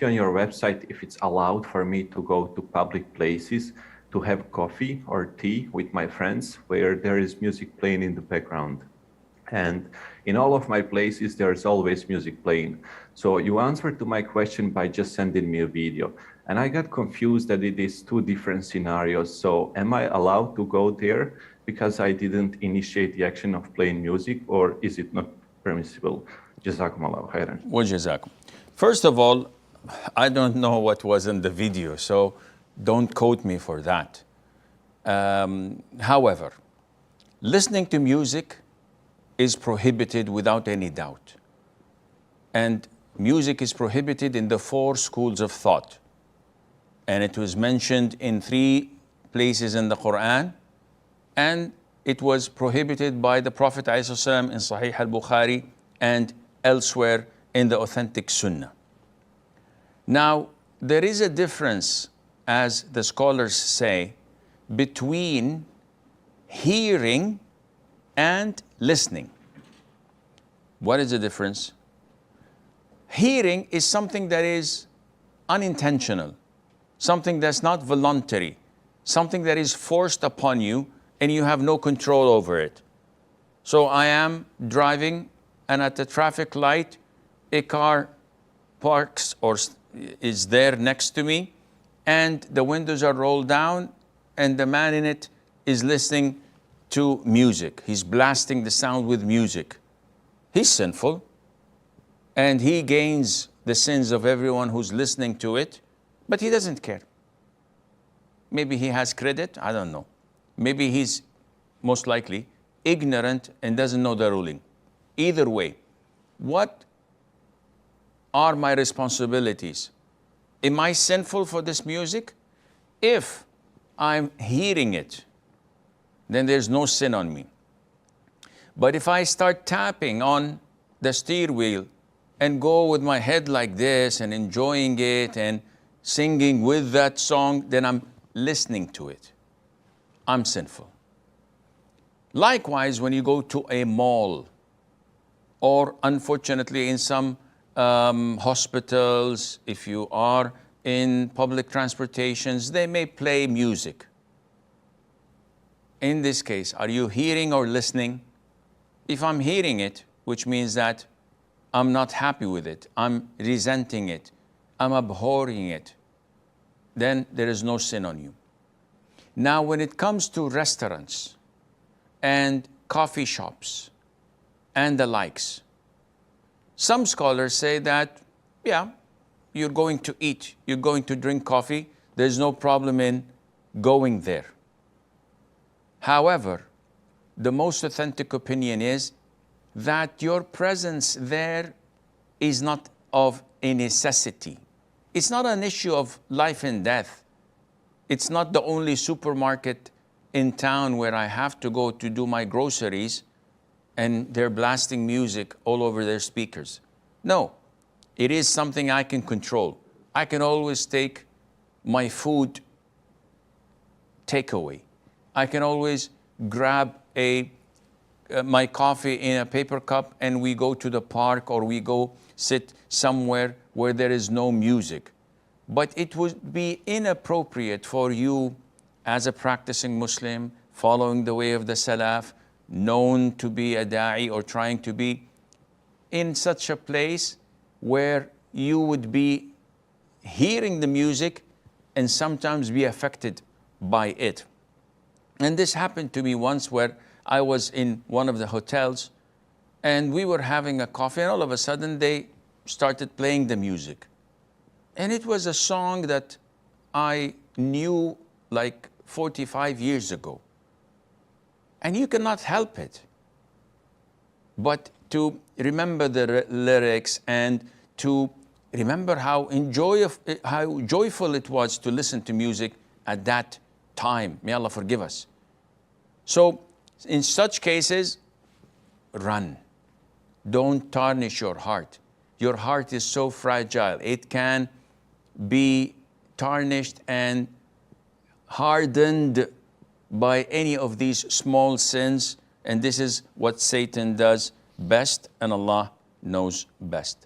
you on your website if it's allowed for me to go to public places to have coffee or tea with my friends where there is music playing in the background. And in all of my places, there's always music playing. So you answered to my question by just sending me a video. And I got confused that it is two different scenarios. So am I allowed to go there because I didn't initiate the action of playing music, or is it not permissible? Jazakum Allahu khairan. Well, jazakum. First of all, I don't know what was in the video, so don't quote me for that. However, listening to music is prohibited without any doubt. And music is prohibited in the 4 schools of thought. And it was mentioned in 3 places in the Quran, and it was prohibited by the Prophet ﷺ in Sahih al-Bukhari and elsewhere in the authentic Sunnah. Now, there is a difference, as the scholars say, between hearing and listening. What is the difference? Hearing is something that is unintentional, something that's not voluntary, something that is forced upon you and you have no control over it. So I am driving, and at the traffic light, a car parks or is there next to me, and the windows are rolled down, and the man in it is listening to music. He's blasting the sound with music. He's sinful, and he gains the sins of everyone who's listening to it, but he doesn't care. Maybe he has credit, I don't know. Maybe he's most likely ignorant and doesn't know the ruling. Either way, what are my responsibilities? Am I sinful for this music? If I'm hearing it, then there's no sin on me. But if I start tapping on the steering wheel and go with my head like this and enjoying it and singing with that song, then I'm listening to it. I'm sinful. Likewise, when you go to a mall, or unfortunately in some hospitals, if you are in public transportations, they may play music. In this case, are you hearing or listening? If I'm hearing it, which means that I'm not happy with it, I'm resenting it, I'm abhorring it, then there is no sin on you. Now, when it comes to restaurants and coffee shops and the likes, some scholars say that, yeah, you're going to eat, you're going to drink coffee, there's no problem in going there. However, the most authentic opinion is that your presence there is not of a necessity. It's not an issue of life and death. It's not the only supermarket in town where I have to go to do my groceries and they're blasting music all over their speakers. No, it is something I can control. I can always take my food takeaway. I can always grab my coffee in a paper cup and we go to the park, or we go sit somewhere where there is no music. But it would be inappropriate for you as a practicing Muslim, following the way of the Salaf, known to be a da'i or trying to be, in such a place where you would be hearing the music and sometimes be affected by it. And this happened to me once, where I was in one of the hotels and we were having a coffee, and all of a sudden they started playing the music. And it was a song that I knew like 45 years ago. And you cannot help it but to remember the lyrics and to remember how joyful it was to listen to music at that time. May Allah forgive us. So in such cases, run. Don't tarnish your heart. Your heart is so fragile. It can be tarnished and hardened by any of these small sins. And this is what Satan does best, and Allah knows best.